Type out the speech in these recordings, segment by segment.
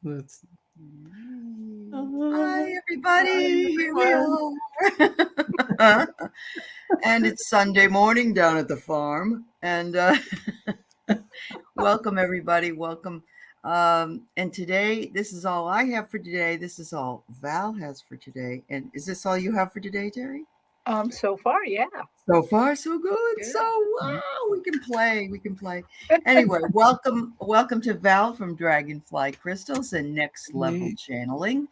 Let's. Hi, Hi, everybody. Here we everyone. are. And it's Sunday morning down at the farm. And welcome, everybody. Welcome. And today, this is all I have for today. This is all Val has for today. And is this all you have for today, Terry? So far, yeah. So far, so good. Good. So wow, we can play. We can play. Anyway, welcome to Val from Dragonfly Crystals and Next Level Hey, Channeling,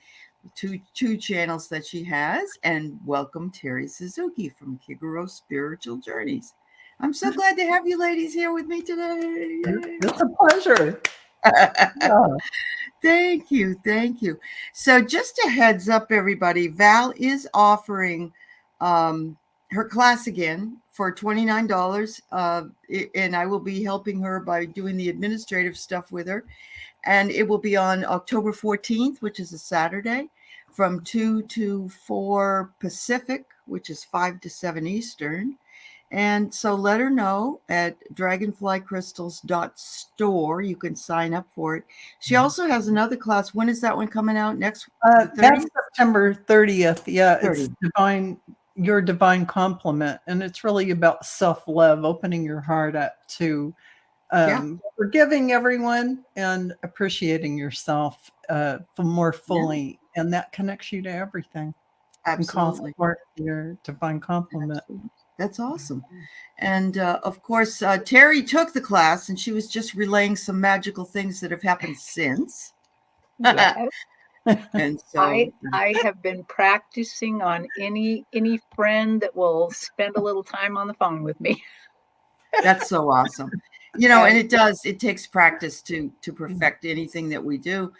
two channels that she has, and welcome Terry Suzuki from Kiguro Spiritual Journeys. I'm so glad to have you ladies here with me today. it's a pleasure. Yay. Yeah. Thank you. Thank you. So, just a heads up, everybody, Val is offering um, her class again for $29. And I will be helping her by doing the administrative stuff with her. And it will be on October 14th, which is a Saturday, from 2 to 4 Pacific, which is 5 to 7 Eastern. And so let her know at dragonflycrystals.store. You can sign up for it. She also has another class. When is that one coming out? Next, the That's 30th? September 30th. Yeah, it's 30th. your divine complement. And it's really about self-love, opening your heart up to Yeah. forgiving everyone and appreciating yourself for more Yeah. fully. And that connects you to everything and calls Absolutely. forth your divine complement. Absolutely. That's awesome. And of course, Terry took the class and she was just relaying some magical things that have happened since. Yes. And I so, I have been practicing on any friend that will spend a little time on the phone with me. that's so awesome. And And it takes practice to perfect anything that we do.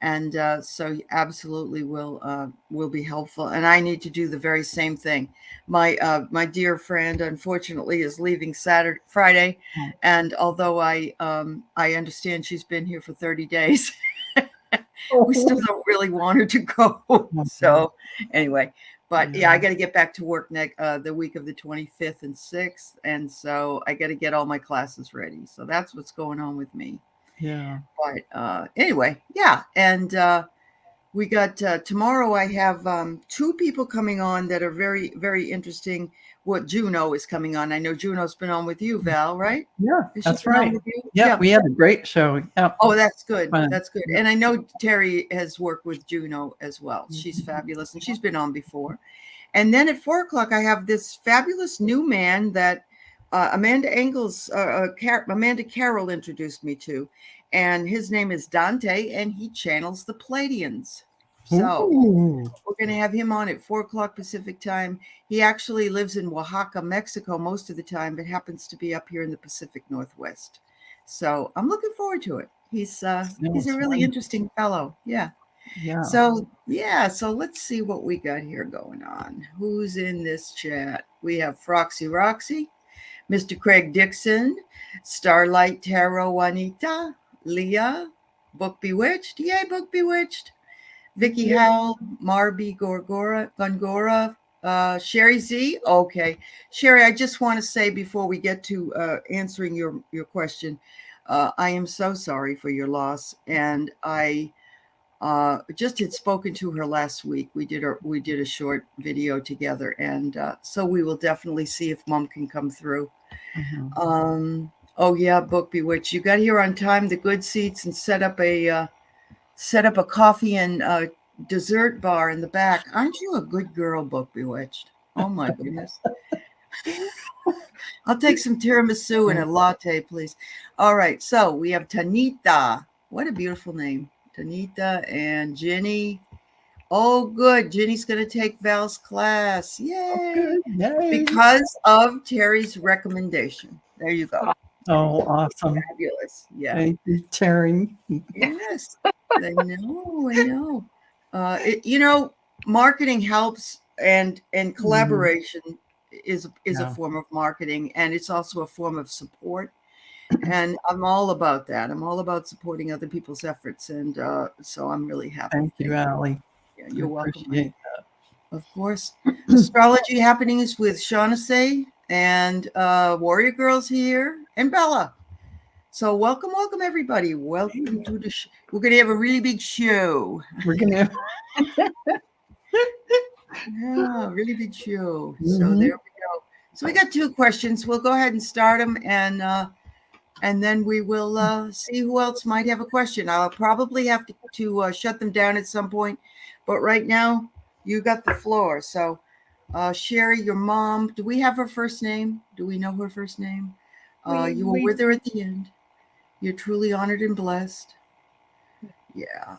And so absolutely will be helpful. And I need to do the very same thing. My dear friend, unfortunately, is leaving Friday, and although I understand she's been here for 30 days, we still don't really want her to go. So anyway, but yeah, I got to get back to work the week of the 25th and 6th, and so I got to get all my classes ready. So that's what's going on with me. Yeah. But anyway, yeah, and we got tomorrow. I have two people coming on that are very, very interesting. What Juno is coming on. I know Juno's been on with you, Val, right? Yeah, Has she that's been on right. with you? Yeah, Yeah. we had a great show. Yeah, Oh, that's good. fun. That's good. Yeah. And I know Terry has worked with Juno as well. She's Mhm. fabulous, and she's been on before. And then at 4 o'clock, I have this fabulous new man that Amanda Carroll introduced me to, and his name is Dante, and he channels the Pleiadians. So Ooh. we're going to have him on at 4 o'clock Pacific time. He actually lives in Oaxaca, Mexico, most of the time, but happens to be up here in the Pacific Northwest. So I'm looking forward to it. He's a Sounds really wonderful. interesting fellow. Yeah. Yeah. So yeah, so let's see what we got here going on. Who's in this chat? We have Froxy Roxy, Mr. Craig Dixon, Starlight Tarot Juanita, Leah, Book Bewitched, yay, Book Bewitched, Vicky Howell, Marby Gongora, Sherry Z. Okay, Sherry, I just want to say before we get to answering your question, I am so sorry for your loss, and I just had spoken to her last week. We did a short video together, and so we will definitely see if Mom can come through. Mhm. Oh yeah, Book Bewitched. You got here on time, the good seats, and set up a coffee and dessert bar in the back. Aren't you a good girl, Book Bewitched? Oh my goodness. I'll take some tiramisu and a latte, please. All right, so we have Tanita. What a beautiful name. Tanita and Jenny. Oh, good. Jenny's going to take Val's class. Oh, Yay. good. Yay. Because of Terry's recommendation. There you go. Oh, awesome. Fabulous. Yeah. Thank you, Terry. Yes. I know. I know. Marketing helps, and Mhm. collaboration is a Yeah. form of marketing, and it's also a form of support. And I'm all about that. I'm all about supporting other people's efforts, and so I'm really happy. Thank you, Thank you. Allie. Yeah, I you're welcome, honey. appreciate Of course. that. Astrology happenings with Shaughnessy and Warrior Girls here and Bella. So welcome everybody. Welcome to the show. We're going to have a really big show. We're gonna. Yeah, really big show. So there we go. So we got 2 questions. We'll go ahead and start them, and then we will see who else might have a question. I'll probably have to shut them down at some point, but right now you got the floor. So Sherry, your mom, do we have her first name? Do we know her first name? You were with her at the end. You're truly honored and blessed. Yeah.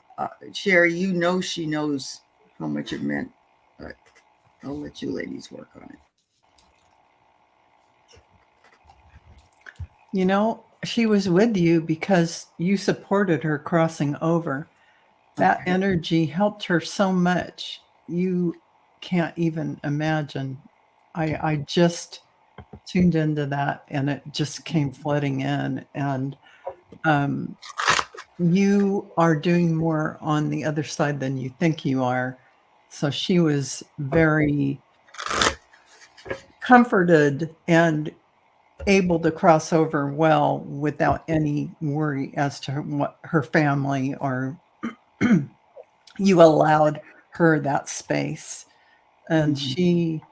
Sherry, you know she knows how much it meant. But I'll let you ladies work on it. You know, she was with you because you supported her crossing over. That energy helped her so much. You can't even imagine. I just tuned into that and it just came flooding in. And you are doing more on the other side than you think you are. So she was very comforted and able to cross over well without any worry as to what her family or you allowed her that space. And she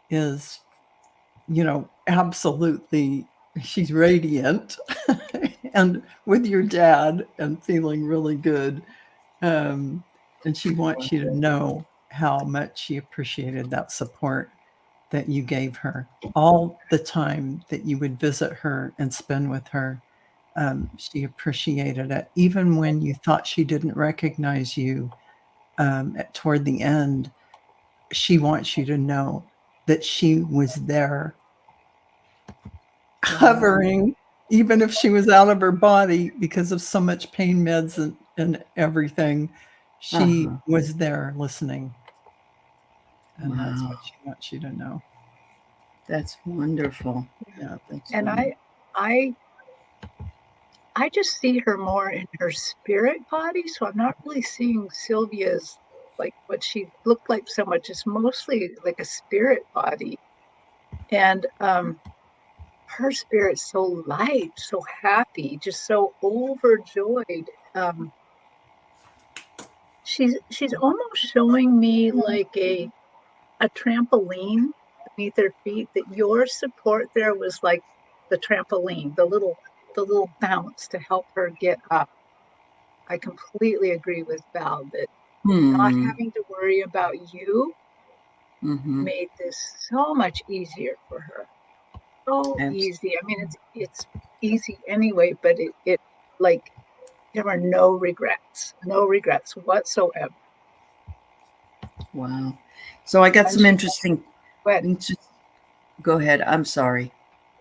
is, absolutely, she's radiant and with your dad and feeling really good. And she wants you to know how much she appreciated that support that you gave her all the time that you would visit her and spend with her. She appreciated it. Even when you thought she didn't recognize you toward the end, she wants you to know that she was there hovering, even if she was out of her body because of so much pain meds and everything. She was there listening. And that's what she wants you to know. That's wonderful. Yeah, and wonderful. I just see her more in her spirit body, so I'm not really seeing Sylvia's like what she looked like so much. It's mostly like a spirit body, and her spirit's so light, so happy, just so overjoyed. She's almost showing me like a trampoline beneath her feet. That your support there was like the trampoline, the little bounce to help her get up. I completely agree with Val that not having to worry about you made this so much easier for her. So easy. I mean, it's easy anyway, but it like there were no regrets whatsoever. Wow. So I got some interesting. Go ahead. I'm sorry.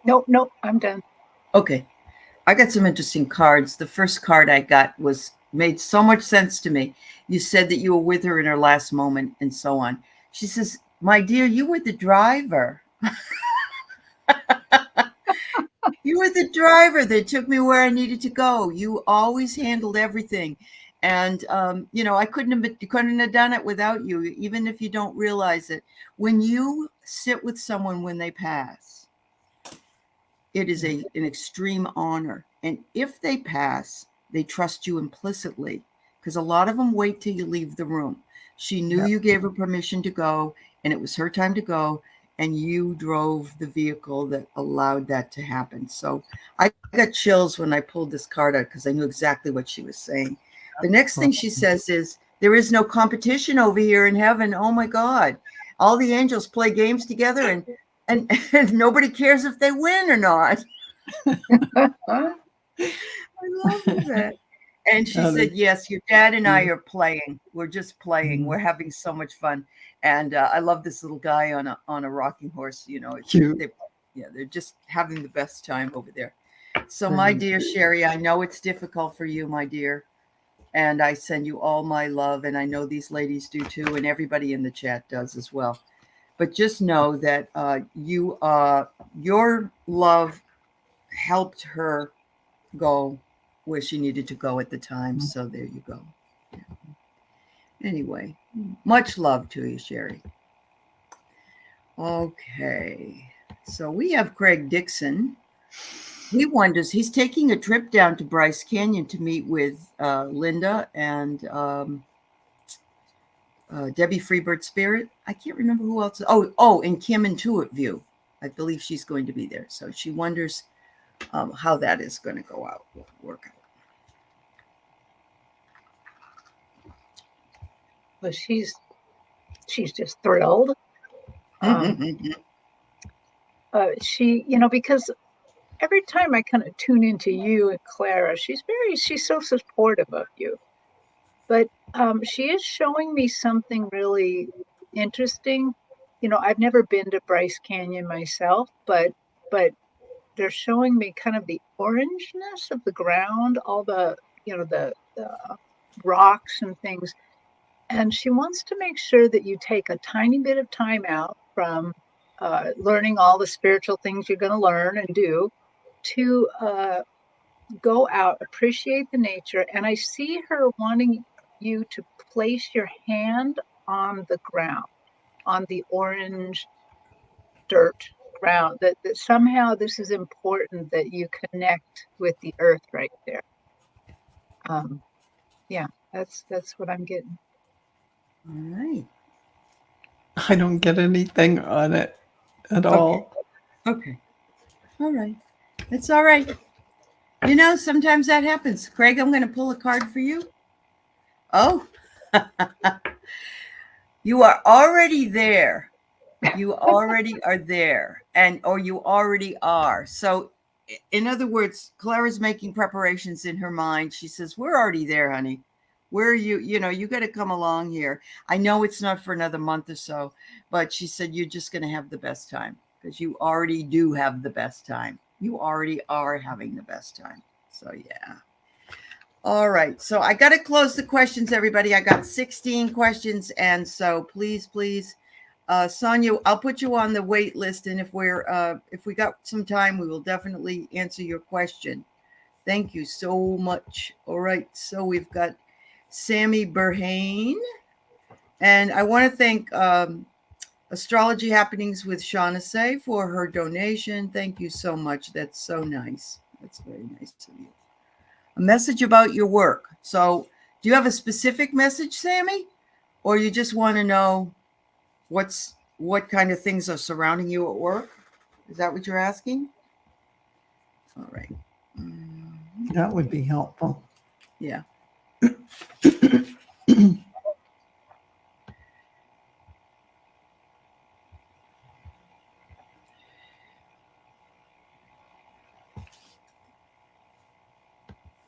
Nope, I'm done. Okay. I got some interesting cards. The first card I got made so much sense to me. You said that you were with her in her last moment and so on. She says, "My dear, you were the driver." You were the driver that took me where I needed to go. You always handled everything. And, I couldn't have done it without you, even if you don't realize it. When you sit with someone when they pass, it is an extreme honor. And if they pass, they trust you implicitly because a lot of them wait till you leave the room. She knew you gave her permission to go and it was her time to go. And you drove the vehicle that allowed that to happen. So I got chills when I pulled this card out because I knew exactly what she was saying. The next thing she says is, "There is no competition over here in heaven. Oh my God. All the angels play games together and nobody cares if they win or not." I love that. And she said, "Yes, your dad and I are playing. We're just playing. We're having so much fun." And I love this little guy on a rocking horse. They're just having the best time over there. So my dear Sherry, I know it's difficult for you, my dear. And I send you all my love. And I know these ladies do too. And everybody in the chat does as well. But just know that your love helped her go where she needed to go at the time. So there you go. Yeah. Anyway, much love to you, Sherry. Okay. So we have Craig Dixon. he wonders, he's taking a trip down to Bryce Canyon to meet with Linda and Debbie Freebird Spirit. I can't remember who else. And Kim Intuit View. I believe she's going to be there. So she wonders how that is going to work out. Well, she's just thrilled. She, because every time I kind of tune into you and Clara, she's so supportive of you. But she is showing me something really interesting. I've never been to Bryce Canyon myself, but they're showing me kind of the orangeness of the ground, all the rocks and things. And she wants to make sure that you take a tiny bit of time out from learning all the spiritual things you're going to learn and do to go out, appreciate the nature. And I see her wanting you to place your hand on the ground, on the orange dirt ground, that somehow this is important, that you connect with the earth right there. Yeah, that's what I'm getting. All right. I don't get anything on it at all. Okay. All right. It's all right. Sometimes that happens. Craig, I'm going to pull a card for you. Oh, you are already there. You already are there, or you already are. So, in other words, Clara's making preparations in her mind. She says, we're already there, honey. Where are you? You got to come along here. I know it's not for another month or so, but she said, you're just going to have the best time, because you already do have the best time. You already are having the best time. So, yeah. All right. So I got to close the questions, everybody. I got 16 questions. And so please, Sonia, I'll put you on the wait list. And if we got some time, we will definitely answer your question. Thank you so much. All right. So we've got Sammy Burhane. And I want to thank Astrology Happenings with Shaughnessy for her donation. Thank you so much. That's so nice. That's very nice of you. A message about your work. So do you have a specific message, Sammy? Or you just want to know what kind of things are surrounding you at work? Is that what you're asking? All right. That would be helpful. Yeah.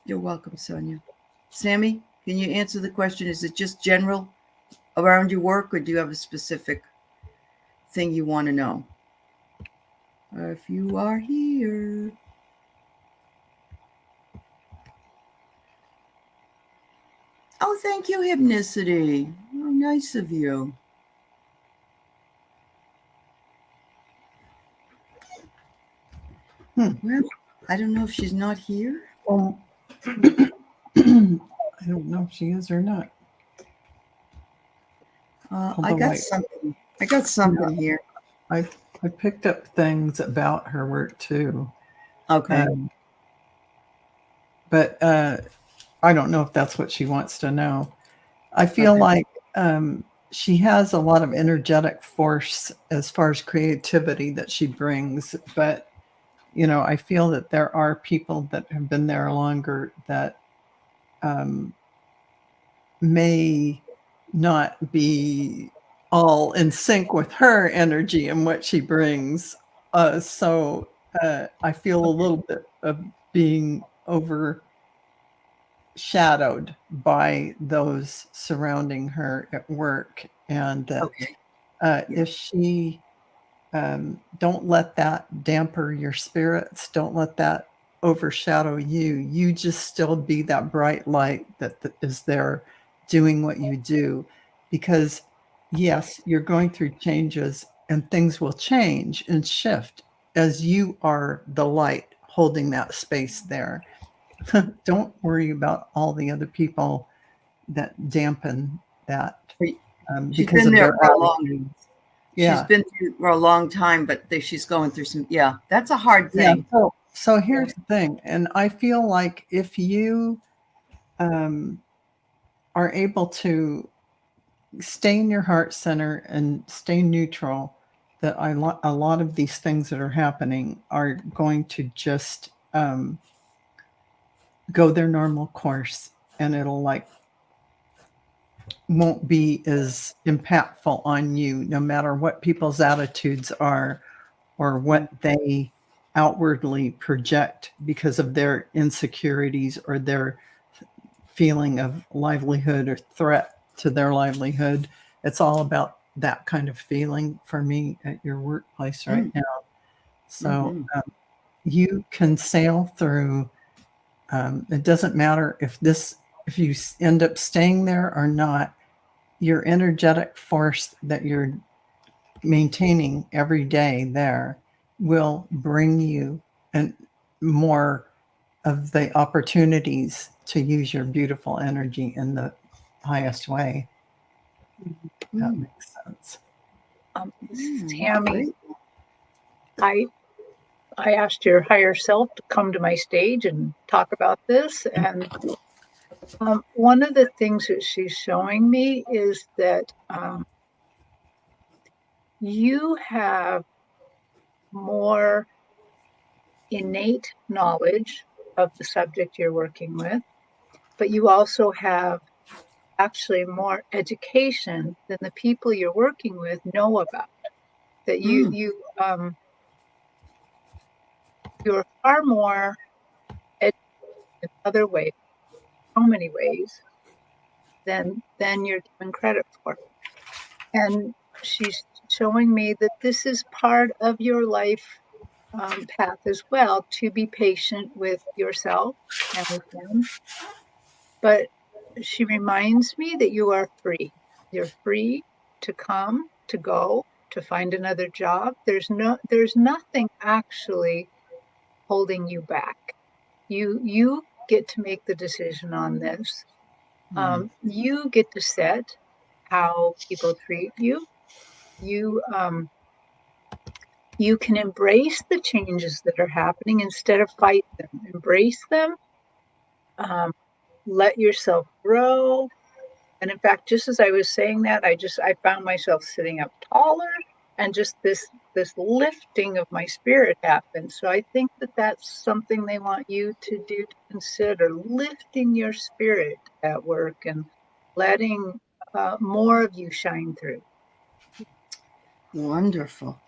You're welcome, Sonia. Sammy, can you answer the question? Is it just general around your work, or do you have a specific thing you want to know? If you are here. Oh, thank you, Hypnicity. Oh, nice of you. Well, I don't know if she's not here. Well, I don't know if she is or not. I got something here. I picked up things about her work too. Okay. But I don't know if that's what she wants to know. I feel like she has a lot of energetic force as far as creativity that she brings. But, I feel that there are people that have been there longer that may not be all in sync with her energy and what she brings. So I feel a little bit of being overshadowed by those surrounding her at work. And that if she don't let that damper your spirits, don't let that overshadow you. You just still be that bright light that is there doing what you do. Because yes, you're going through changes and things will change and shift as you are the light holding that space there. Don't worry about all the other people that dampen that. She's been there for a long. Yeah. She's been through for a long time, but she's going through some. Yeah, that's a hard thing. Yeah, So here's the thing, and I feel like if you are able to stay in your heart center and stay neutral, that a lot of these things that are happening are going to just go their normal course, and it'll won't be as impactful on you, no matter what people's attitudes are or what they outwardly project because of their insecurities or their feeling of livelihood or threat to their livelihood. It's all about that kind of feeling for me at your workplace right now. So you can sail through. It doesn't matter if you end up staying there or not. Your energetic force that you're maintaining every day there will bring you and more of the opportunities to use your beautiful energy in the highest way. That makes sense. Tammy, I asked your higher self to come to my stage and talk about this, and one of the things that she's showing me is that you have more innate knowledge of the subject you're working with, but you also have actually more education than the people you're working with know about. That you're far more educated in other ways, so many ways, than you're given credit for. And she's showing me that this is part of your life path as well, to be patient with yourself and with them. But she reminds me that you are free. You're free to come, to go, to find another job. There's nothing actually holding you back. You get to make the decision on this. You get to set how people treat you. You can embrace the changes that are happening instead of fight them. Embrace them. Let yourself grow. And in fact, just as I was saying that, I found myself sitting up taller, and just this lifting of my spirit happened. So I think that that's something they want you to do, to consider lifting your spirit at work and letting more of you shine through. Wonderful.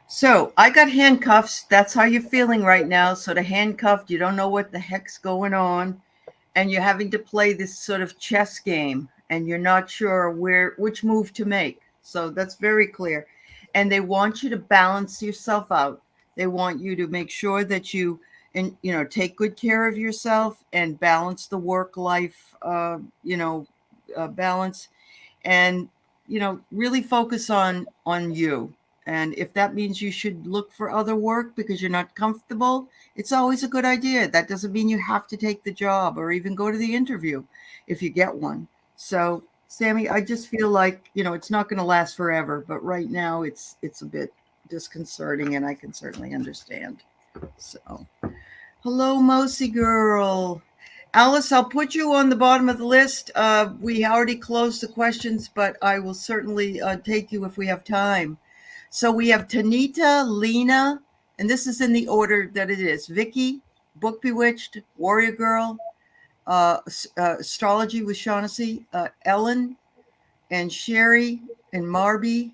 So I got handcuffs. That's how you're feeling right now. Sort of handcuffed. You don't know what the heck's going on. And you're having to play this sort of chess game, and you're not sure which move to make. So that's very clear. And they want you to balance yourself out. They want you to make sure that you take good care of yourself and balance the work life balance, and really focus on you. And if that means you should look for other work because you're not comfortable, it's always a good idea. That doesn't mean you have to take the job or even go to the interview if you get one. So, Sammy, I just feel like, it's not going to last forever, but right now it's a bit disconcerting, and I can certainly understand. So, hello, Mousy girl. Alice, I'll put you on the bottom of the list. We already closed the questions, but I will certainly take you if we have time. So we have Tanita, Lena, and this is in the order that it is. Vicky, Book Bewitched, Warrior Girl, Astrology with Shaughnessy, Ellen, and Sherry, and Marby,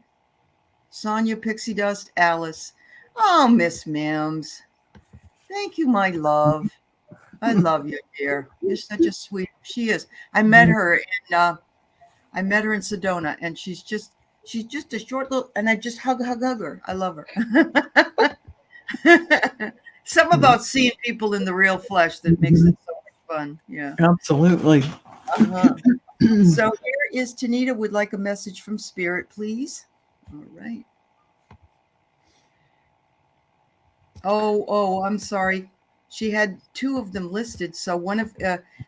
Sonia, Pixie Dust, Alice. Oh, Miss Mims. Thank you, my love. I love you, dear. You're such a sweet. She is. I met her in Sedona, and she's just a short little. And I just hug her. I love her. Something about seeing people in the real flesh that makes it so much fun. Yeah, absolutely. So here is Tanita would like a message from Spirit, please. All right. Oh, I'm sorry. She had two of them listed. So one of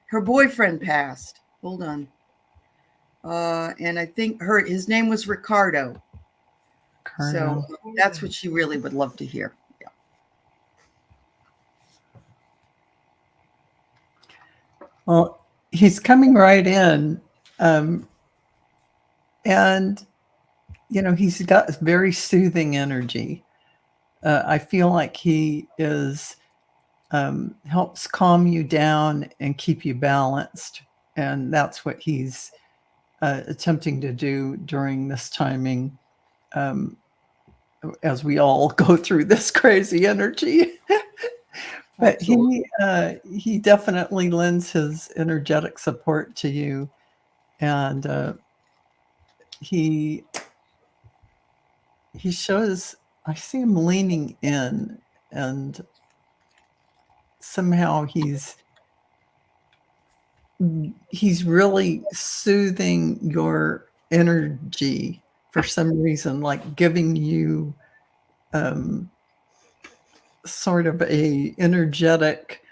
her boyfriend passed. Hold on. And I think his name was Ricardo. So that's what she really would love to hear. Yeah. Well, he's coming right in. And, he's got very soothing energy. I feel like he is helps calm you down and keep you balanced. And that's what he's attempting to do during this timing, as we all go through this crazy energy. But Absolutely. he definitely lends his energetic support to you, and he shows. I see him leaning in, and somehow he's really soothing your energy for some reason, like giving you sort of a energetic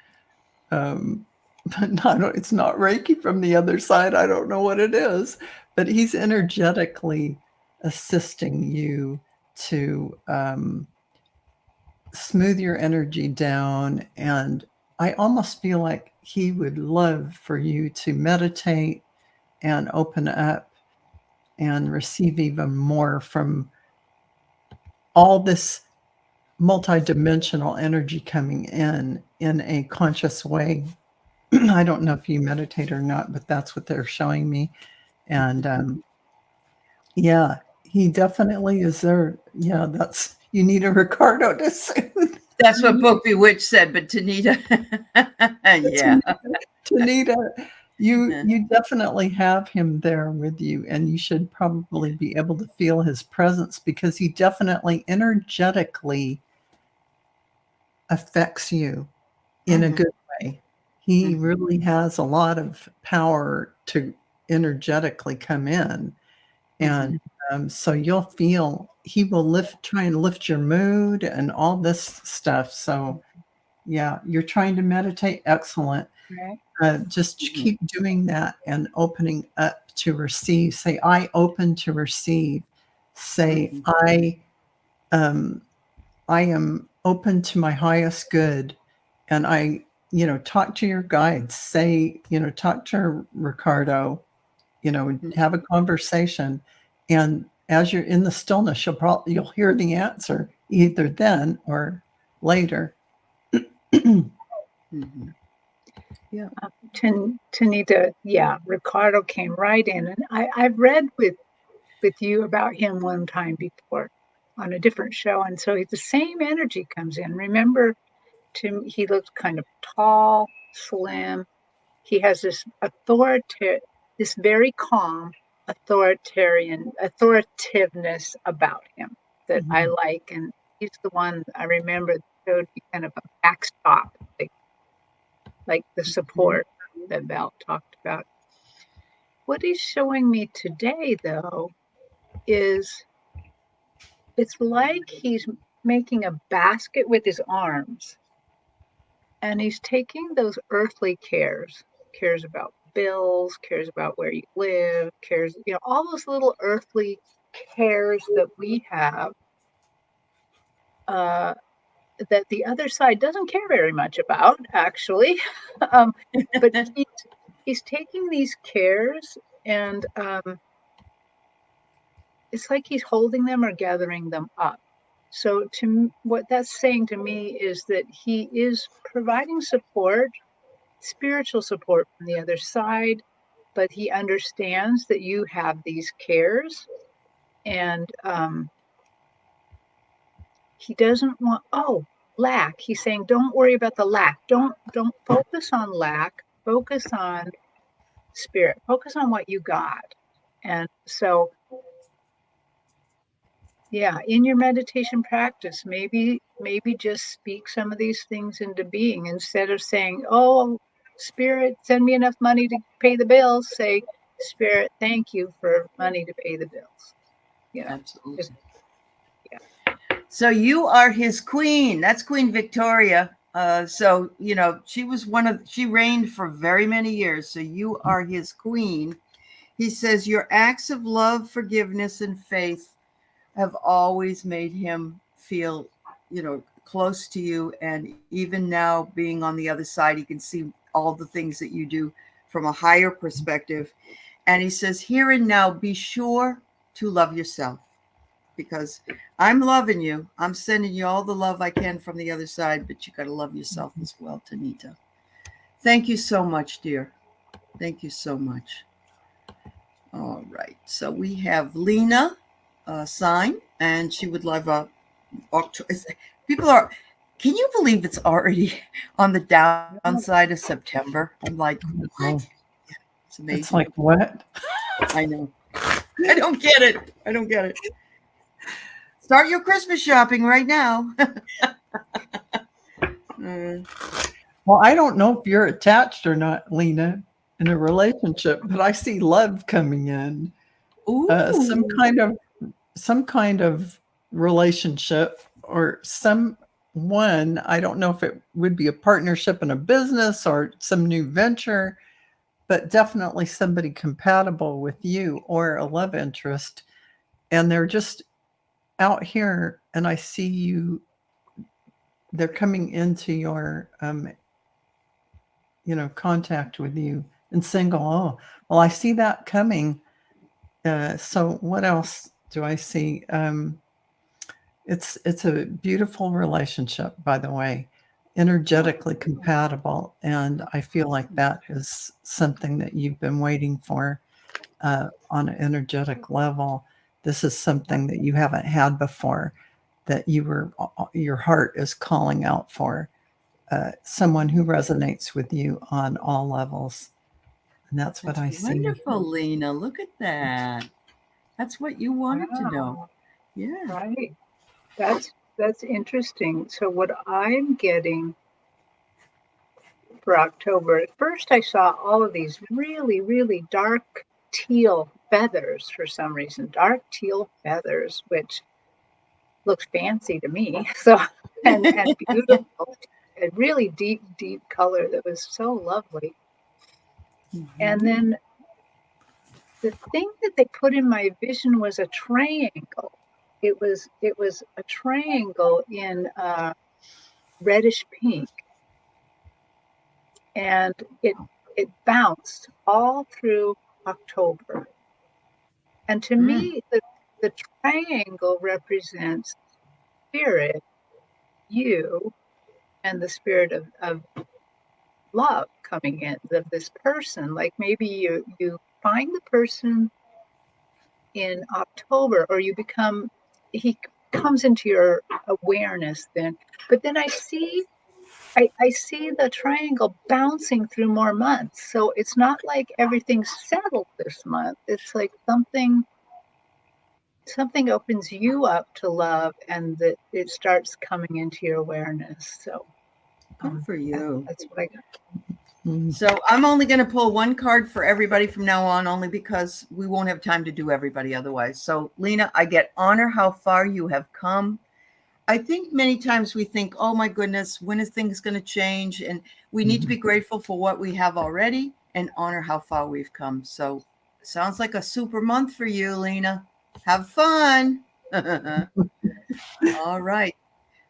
it's not Reiki from the other side. I don't know what it is, but he's energetically assisting you to smooth your energy down. And I almost feel like he would love for you to meditate and open up and receive even more from all this multidimensional energy coming in a conscious way. I don't know if you meditate or not, but that's what they're showing me. And yeah, he definitely is there. Yeah, you need a Ricardo to soothe. That's what Book Bewitched said, but Tanita, yeah. Tanita, you definitely have him there with you, and you should probably be able to feel his presence because he definitely energetically affects you in a good way. He really has a lot of power to energetically come in. And so you'll feel he will try and lift your mood and all this stuff. So yeah, you're trying to meditate. Excellent. Just keep doing that and opening up to receive. Say, I open to receive. Say, I am open to my highest good. And talk to your guides. Say, talk to Ricardo, have a conversation. And as you're in the stillness, you'll hear the answer either then or later. Yeah. Tanita, yeah, Ricardo came right in. And I've read with you about him one time before on a different show. And so the same energy comes in. Remember, he looks kind of tall, slim. He has this this very calm authoritativeness about him that I like. And he's the one I remember that showed me kind of a backstop, like the support that Val talked about. What he's showing me today, though, is it's like he's making a basket with his arms, and he's taking those earthly cares about bills, cares about where you live, cares, all those little earthly cares that we have, that the other side doesn't care very much about, actually. But he's taking these cares, and it's like he's holding them or gathering them up. So what that's saying to me is that he is providing support, spiritual support from the other side, but he understands that you have these cares, and he doesn't want lack. He's saying, don't worry about the lack. Don't focus on lack. Focus on spirit. Focus on what you got. And so, yeah, in your meditation practice, maybe just speak some of these things into being instead of saying, oh, spirit, send me enough money to pay the bills. Say, spirit, thank you for money to pay the bills. Absolutely. So you are his queen. That's Queen Victoria. So, she reigned for very many years. So you are his queen. He says your acts of love, forgiveness, and faith have always made him feel, close to you. And even now being on the other side, he can see all the things that you do from a higher perspective. And he says, here and now, be sure to love yourself, because I'm loving you. I'm sending you all the love I can from the other side, but you got to love yourself as well, Tanita. Thank you so much, dear. Thank you so much. All right. So we have Lena sign, and she would love a people are, can you believe it's already on the downside of September? I'm like, what? It's amazing. It's like, what? I know. I don't get it. I don't get it. Start your Christmas shopping right now. Well, I don't know if you're attached or not, Lena, in a relationship, but I see love coming in. Some kind of relationship, or someone, I don't know if it would be a partnership in a business or some new venture, but definitely somebody compatible with you or a love interest. And they're just out here, and I see you, they're coming into your contact with you and single. Oh, well, I see that coming. So what else do I see? It's a beautiful relationship, by the way, energetically compatible, and I feel like that is something that you've been waiting for on an energetic level. This is something that you haven't had before, that your heart is calling out for. Someone who resonates with you on all levels. And that's what I see. Wonderful, Lena. Look at that. That's what you wanted to know. Yeah. Right. That's interesting. So what I'm getting for October, at first I saw all of these really, really dark teal feathers for some reason, dark teal feathers, which looks fancy to me. So, and beautiful, a really deep, deep color that was so lovely. And then the thing that they put in my vision was a triangle. It was a triangle in reddish pink, and it bounced all through October. And to me, the triangle represents spirit, you, and the spirit of love coming in, of this person. Like maybe you find the person in October, or he comes into your awareness then. But then I see the triangle bouncing through more months. So it's not like everything's settled this month. It's like something opens you up to love, and that it starts coming into your awareness. So good for you. That's what I got. So I'm only going to pull one card for everybody from now on, only because we won't have time to do everybody otherwise. So Lena, I get honor how far you have come. I think many times we think, oh my goodness, when is things going to change? And we need to be grateful for what we have already and honor how far we've come. So sounds like a super month for you, Lena. Have fun. All right.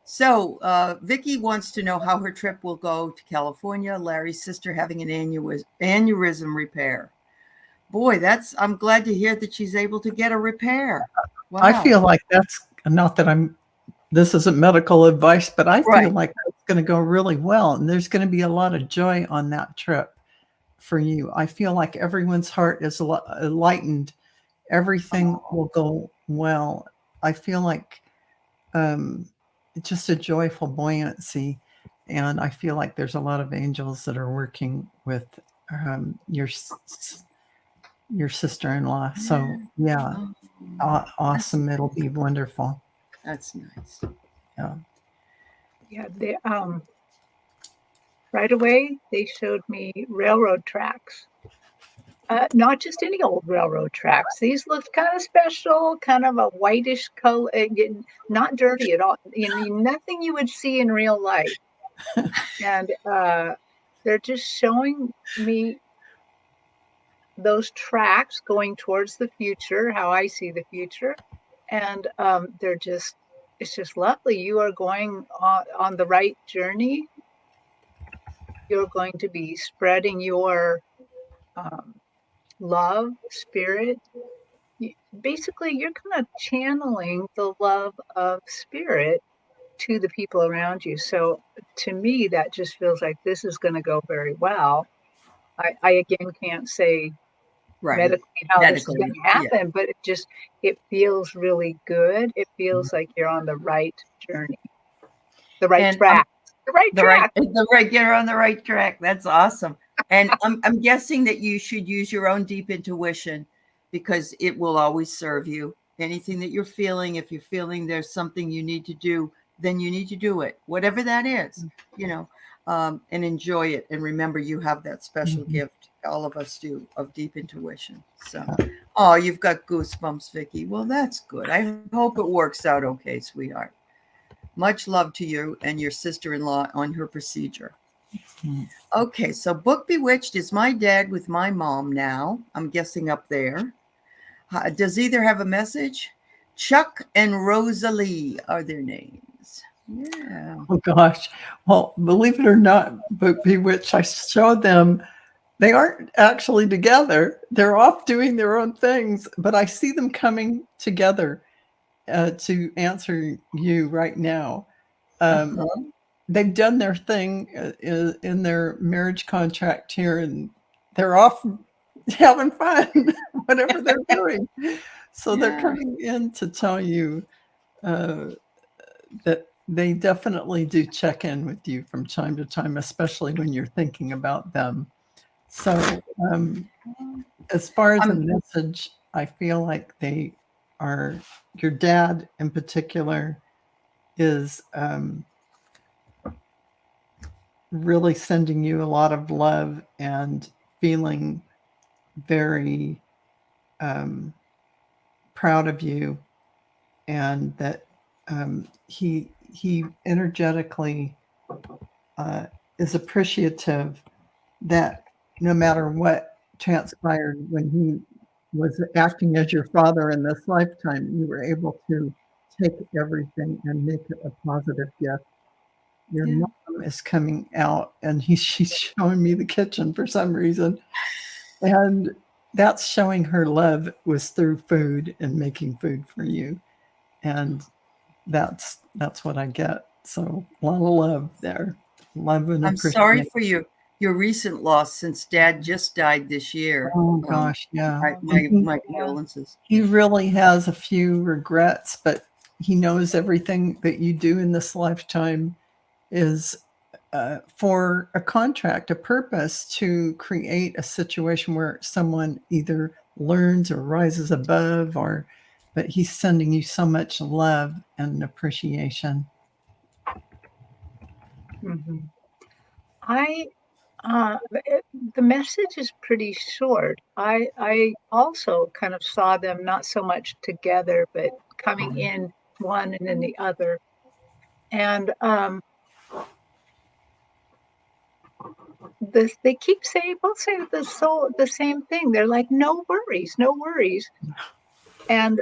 So Vicki wants to know how her trip will go to California. Larry's sister having an aneurysm repair. Boy, I'm glad to hear that she's able to get a repair. Wow. I feel like that's not that this isn't medical advice, but I feel like that's going to go really well. And there's going to be a lot of joy on that trip for you. I feel like everyone's heart is lightened. Everything will go well. I feel like just a joyful buoyancy. And I feel like there's a lot of angels that are working with your sister-in-law. So yeah, awesome. It'll be wonderful. That's nice. Yeah. They right away they showed me railroad tracks. Not just any old railroad tracks. These looked kind of special, kind of a whitish color, not dirty at all. Nothing you would see in real life. And they're just showing me those tracks going towards the future, how I see the future. And it's just lovely. You are going on the right journey. You're going to be spreading your love, spirit. Basically, you're kind of channeling the love of spirit to the people around you. So to me, that just feels like this is going to go very well. I again can't say Right. medically how this is going Medically. to Yeah. happen, but it feels really good. It feels like you're on the right journey, the right And track, the right track. you're on the right track. That's awesome. And I'm guessing that you should use your own deep intuition because it will always serve you. Anything that you're feeling, if you're feeling there's something you need to do, then you need to do it, whatever that is, and enjoy it. And remember, you have that special gift. All of us do, of deep intuition. So, oh, you've got goosebumps, Vicki. Well, that's good. I hope it works out okay, sweetheart. Much love to you and your sister-in-law on her procedure. Okay, so Book Bewitched is my dad with my mom now. I'm guessing up there. Does either have a message? Chuck and Rosalie are their names. Yeah. Oh gosh. Well, believe it or not, Book Bewitched, I showed them. They aren't actually together. They're off doing their own things, but I see them coming together to answer you right now. They've done their thing in their marriage contract here, and they're off having fun, whatever they're doing. So they're coming in to tell you that they definitely do check in with you from time to time, especially when you're thinking about them. So, as far as a message, I feel like they are, your dad in particular is really sending you a lot of love and feeling very proud of you, and that he energetically is appreciative that no matter what transpired when he was acting as your father in this lifetime, you were able to take everything and make it a positive gift. Your mom is coming out, and she's showing me the kitchen for some reason. And that's showing her love was through food and making food for you. And that's what I get. So a lot of love there. Love and I'm sorry appreciation. for your recent loss since Dad just died this year. Oh gosh, yeah. My condolences. He really has a few regrets, but he knows everything that you do in this lifetime is for a contract, a purpose to create a situation where someone either learns or rises above, but he's sending you so much love and appreciation. I the message is pretty short. I also kind of saw them not so much together, but coming in one and then the other. And they keep saying, both say the same thing. They're like, no worries, no worries. And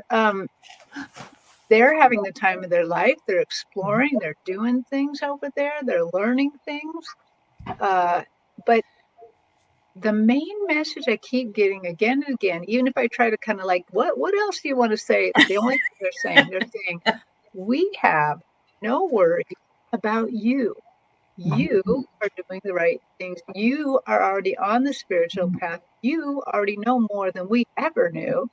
they're having the time of their life. They're exploring. They're doing things over there. They're learning things. But the main message I keep getting again and again, even if I try to kind of like, what else do you want to say? The only thing they're saying, we have no worries about you. You are doing the right things. You are already on the spiritual path. You already know more than we ever knew.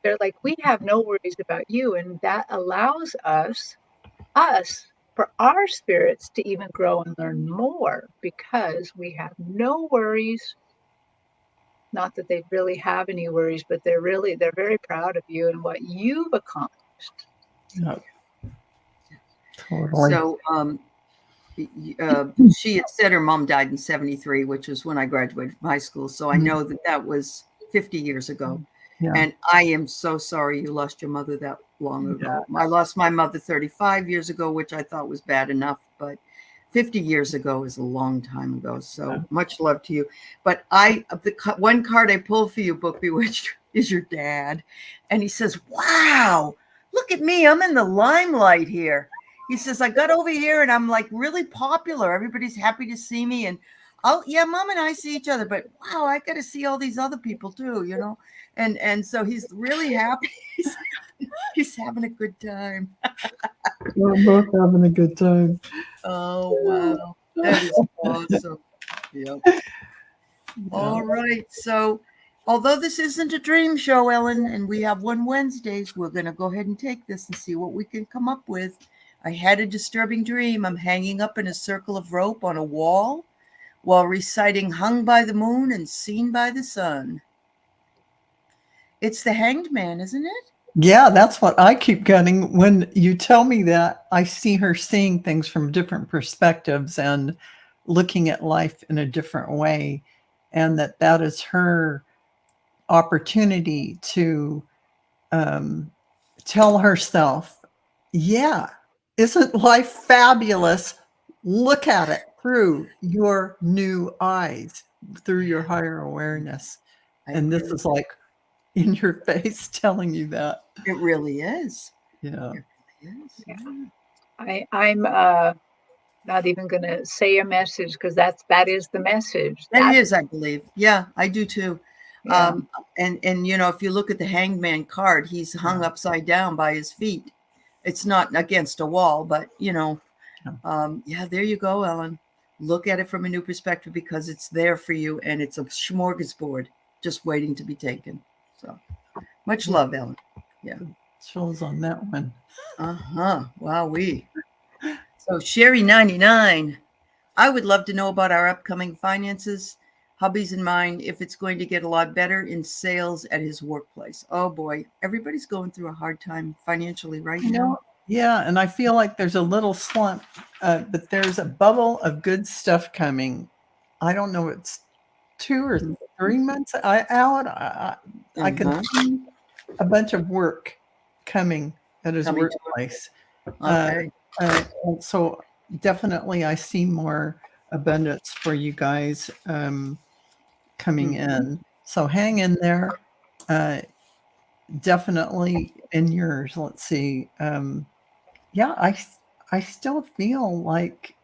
They're like, we have no worries about you. And that allows us, for our spirits to even grow and learn more because we have no worries. Not that they really have any worries, but they're very proud of you and what you've accomplished. Yeah. Totally. So she had said her mom died in 73, which was when I graduated from high school. So I know that was 50 years ago. Yeah. And I am so sorry you lost your mother that long ago. I lost my mother 35 years ago, which I thought was bad enough, but 50 years ago is a long time ago. So much love to you. But the one card I pulled for you, Book Bewitched, is your dad. And he says, wow, look at me. I'm in the limelight here. He says, I got over here and I'm like really popular. Everybody's happy to see me. And yeah, Mom and I see each other, but wow, I got to see all these other people too, you know. And so he's really happy. He's having a good time. We're both having a good time. Oh wow, that is awesome. Yep. All right. So, although this isn't a dream show, Ellen, and we have one Wednesdays, we're going to go ahead and take this and see what we can come up with. I had a disturbing dream. I'm hanging up in a circle of rope on a wall while reciting Hung by the Moon and Seen by the Sun. It's the Hanged Man, isn't it? Yeah, that's what I keep getting. When you tell me that, I see her seeing things from different perspectives and looking at life in a different way, and that is her opportunity to tell herself, yeah, isn't life fabulous? Look at it through your new eyes, through your higher awareness. And this is like in your face telling you that. It really is. Yeah. It really is. Yeah. I'm not even going to say a message because that is the message. That is, I believe. Yeah, I do too. Yeah. And you know, if you look at the Hangman card, he's hung upside down by his feet. It's not against a wall, but you know, yeah, there you go, Ellen. Look at it from a new perspective because it's there for you and it's a smorgasbord just waiting to be taken. So much love, Ellen. Yeah. Shows on that one. Wowee. So Sherry 99. I would love to know about our upcoming finances, hubby's in mind, if it's going to get a lot better in sales at his workplace. Oh boy, everybody's going through a hard time financially right now. Yeah, and I feel like there's a little slump, but there's a bubble of good stuff coming. I don't know, it's 2 or 3 months out. I can see a bunch of work coming at his workplace. Okay. So definitely I see more abundance for you guys coming in. So hang in there. Definitely in yours. Let's see. Yeah, I still feel like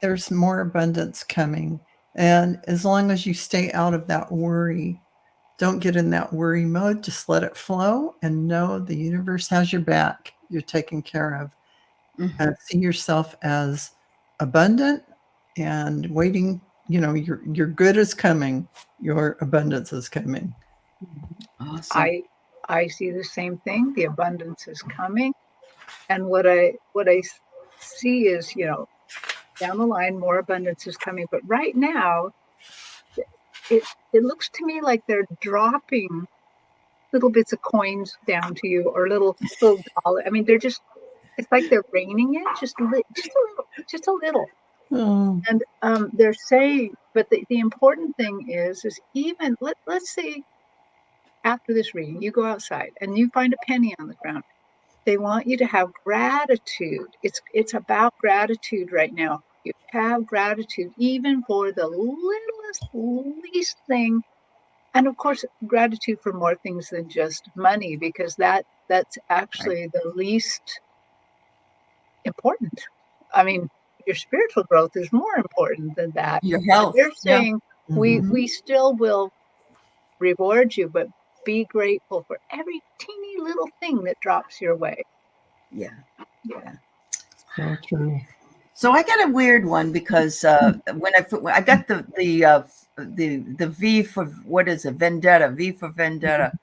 there's more abundance coming. And as long as you stay out of that worry, don't get in that worry mode. Just let it flow and know the universe has your back. You're taken care of. And see yourself as abundant and waiting. You know, your good is coming. Your abundance is coming. Awesome. I see the same thing. The abundance is coming. And what I see is, you know, down the line, more abundance is coming. But right now, it looks to me like they're dropping little bits of coins down to you or little dollars. I mean, they're just, it's like they're raining it just a little. Oh. And they're saying, but the important thing is even, let's say after this reading, you go outside and you find a penny on the ground. They want you to have gratitude. It's about gratitude right now. You have gratitude even for the least thing. And of course, gratitude for more things than just money, because that's actually the least important. I mean, your spiritual growth is more important than that. Your health. They're saying we still will reward you, but be grateful for every teeny little thing that drops your way. Yeah. So true. So I got a weird one because when I got the V for what is it? Vendetta. V for vendetta,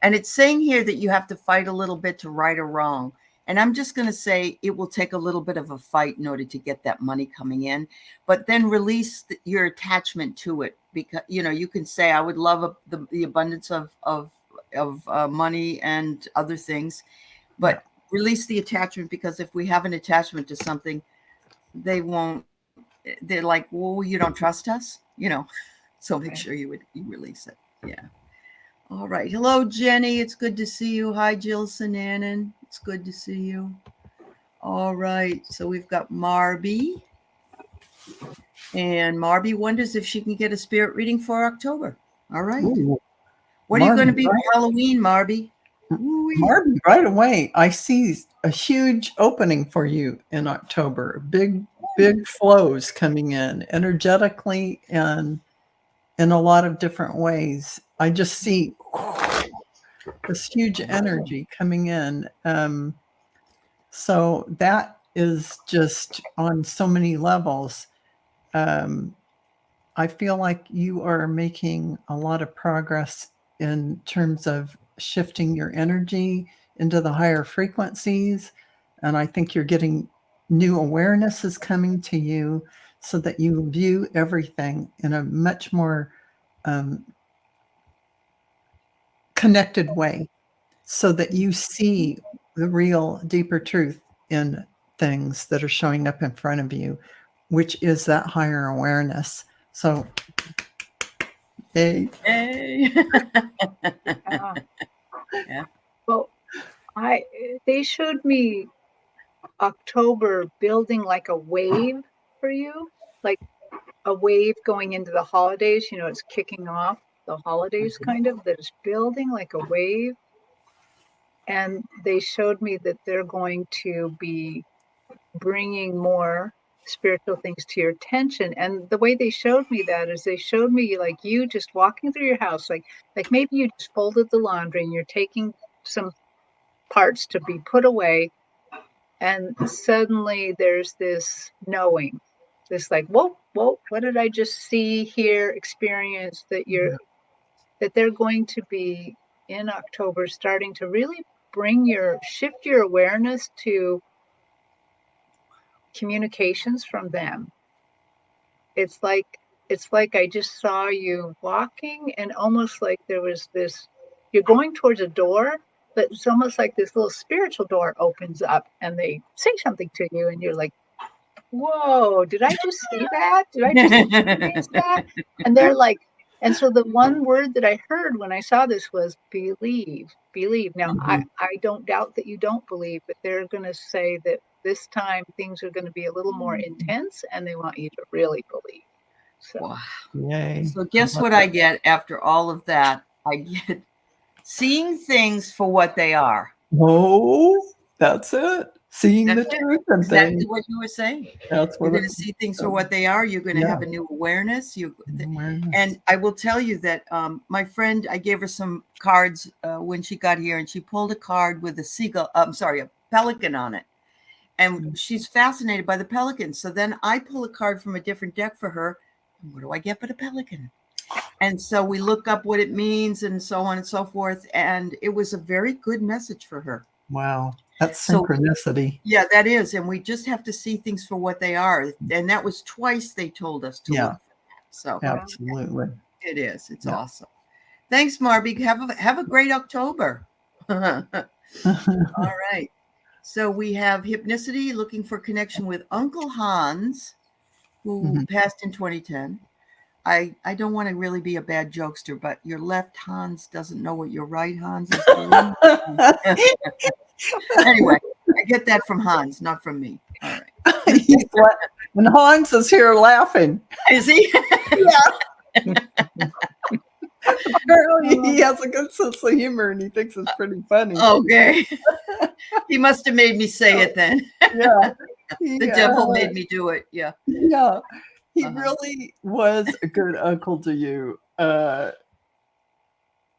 and it's saying here that you have to fight a little bit to right a wrong. And I'm just going to say it will take a little bit of a fight in order to get that money coming in, but then release your attachment to it, because you know you can say I would love the abundance of money and other things, but release the attachment, because if we have an attachment to something, they're like, well, you don't trust us, you know, so make sure you release it. Yeah. All right. Hello, Jenny. It's good to see you. Hi, Jill Sananen. It's good to see you. All right. So we've got Marby. And Marby wonders if she can get a spirit reading for October. All right. Ooh. What are you going to be for Halloween, Marby? Marby, right away, I see a huge opening for you in October. A big big flows coming in energetically and in a lot of different ways. I just see this huge energy coming in. So that is just on so many levels. I feel like you are making a lot of progress in terms of shifting your energy into the higher frequencies. And I think you're getting new awareness is coming to you so that you view everything in a much more connected way, so that you see the real deeper truth in things that are showing up in front of you, which is that higher awareness. So, Hey. Yeah. Yeah. Well, they showed me October building like a wave for you, like a wave going into the holidays. You know, it's kicking off the holidays kind of, that is building like a wave. And they showed me that they're going to be bringing more spiritual things to your attention. And the way they showed me that is they showed me like you just walking through your house, like maybe you just folded the laundry and you're taking some parts to be put away, and suddenly there's this knowing, this like, whoa, what did I just see, hear, experience, that they're going to be in October starting to really shift your awareness to communications from them. It's like I just saw you walking, and almost like there was this, you're going towards a door, but it's almost like this little spiritual door opens up and they say something to you and you're like, whoa, did I just see that? Did I just experience that? And they're like, and so the one word that I heard when I saw this was believe, believe. Now, I don't doubt that you don't believe, but they're going to say that this time things are going to be a little more intense and they want you to really believe. So, Wow. yay. So guess what I get after all of that? I get seeing things for what they are. Oh, that's it. Seeing That's the it. truth in Exactly things. what you were saying. That's You're what going to see things for what they are. You're going to have a new awareness. And I will tell you that my friend, I gave her some cards when she got here, and she pulled a card with a seagull. A pelican on it, and she's fascinated by the pelican. So then I pull a card from a different deck for her. What do I get but a pelican? And so we look up what it means and so on and so forth. And it was a very good message for her. Wow. That's synchronicity. Yeah, that is. And we just have to see things for what they are. And that was twice they told us to look for that. So absolutely. It is. It's awesome. Thanks, Marby. Have a great October. All right. So we have Hypnicity looking for connection with Uncle Hans, who passed in 2010. I don't want to really be a bad jokester, but your left Hans doesn't know what your right Hans is doing. Anyway, I get that from Hans, not from me. All right. And Hans is here laughing. Is he? Yeah. Apparently he has a good sense of humor and he thinks it's pretty funny. Okay. He must have made me say it then. Yeah. The devil made me do it. Yeah. Yeah. He really was a good uncle to you.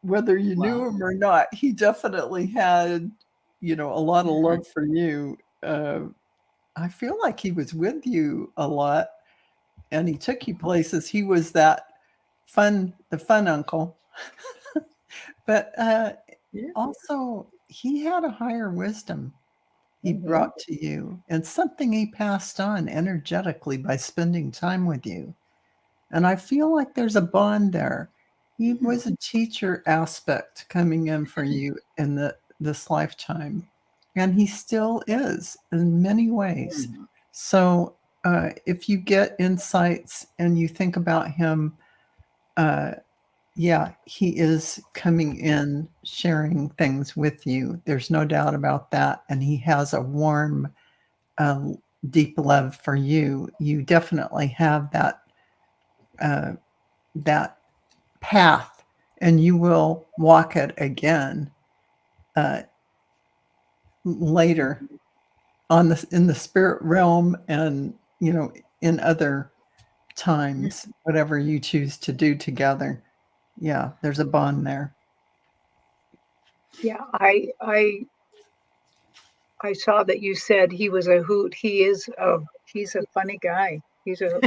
Whether you knew him or not, he definitely had, a lot of love for you. I feel like he was with you a lot and he took you places. He was the fun uncle. But also he had a higher wisdom he brought to you and something he passed on energetically by spending time with you. And I feel like there's a bond there. He was a teacher aspect coming in for you in this lifetime. And he still is in many ways. So if you get insights and you think about him, he is coming in, sharing things with you. There's no doubt about that. And he has a warm, deep love for you. You definitely have that path, and you will walk it again later in the spirit realm and in other times, whatever you choose to do together. Yeah, there's a bond there. Yeah, I saw that you said he was a hoot. He's a funny guy. He's a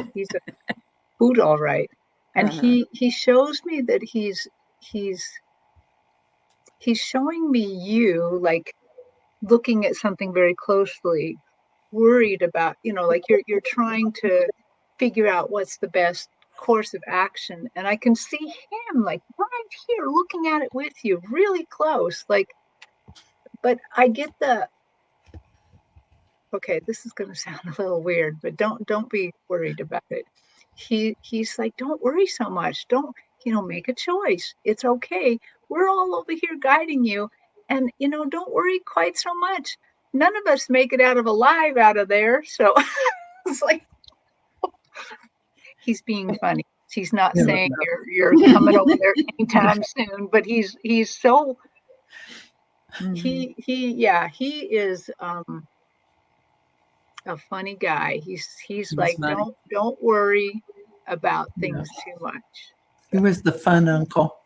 hoot, all right. And he shows me that he's showing me you, like, looking at something very closely, worried about, like you're trying to figure out what's the best course of action. And I can see him like right here looking at it with you really close, like, but I get okay, this is going to sound a little weird, but don't be worried about it. He's like, don't worry so much. Don't, make a choice. It's okay. We're all over here guiding you, and don't worry quite so much. None of us make it alive out of there. So it's like he's being funny. He's not saying you're coming over there anytime soon, but he's so he is a funny guy. He's like, funny. don't worry about things too much. He was the fun uncle.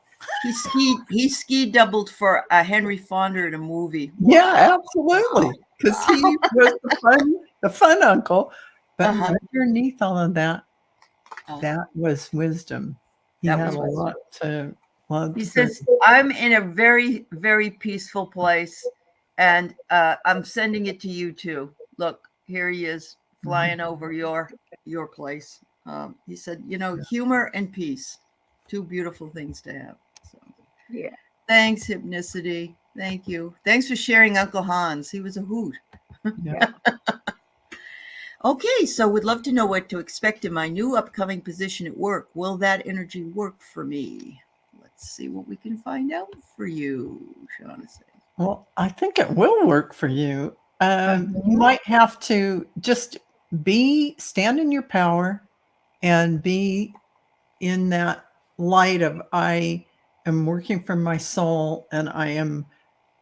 He ski doubled for Henry Fonda in a movie. Yeah, absolutely. Because he was the fun uncle. But underneath all of that, that was wisdom. He had a lot to. He says, I'm in a very, very peaceful place, and I'm sending it to you too. Look, here he is flying over your place. He said, humor and peace, two beautiful things to have. So, yeah. Thanks, Hypnicity. Thank you. Thanks for sharing Uncle Hans. He was a hoot. Yeah. Okay, so would love to know what to expect in my new upcoming position at work. Will that energy work for me? Let's see what we can find out for you, Shaughnessy. Well, I think it will work for you. You might have to just stand in your power and be in that light of I am working from my soul and I am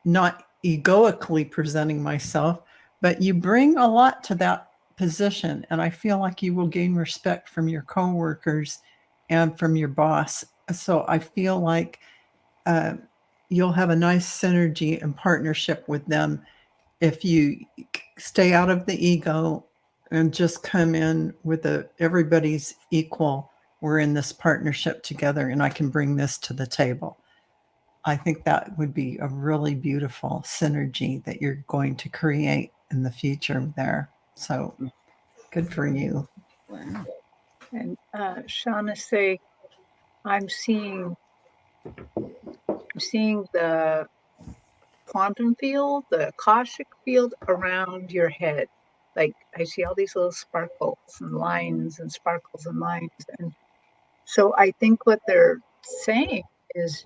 not egoically presenting myself, but you bring a lot to that position. And I feel like you will gain respect from your coworkers and from your boss. So I feel like you'll have a nice synergy and partnership with them if you stay out of the ego and just come in with everybody's equal. We're in this partnership together and I can bring this to the table. I think that would be a really beautiful synergy that you're going to create in the future there. So good for you. Wow. And Shaughnessy, I'm seeing the quantum field, the Akashic field around your head. Like I see all these little sparkles and lines and sparkles and lines. And so I think what they're saying is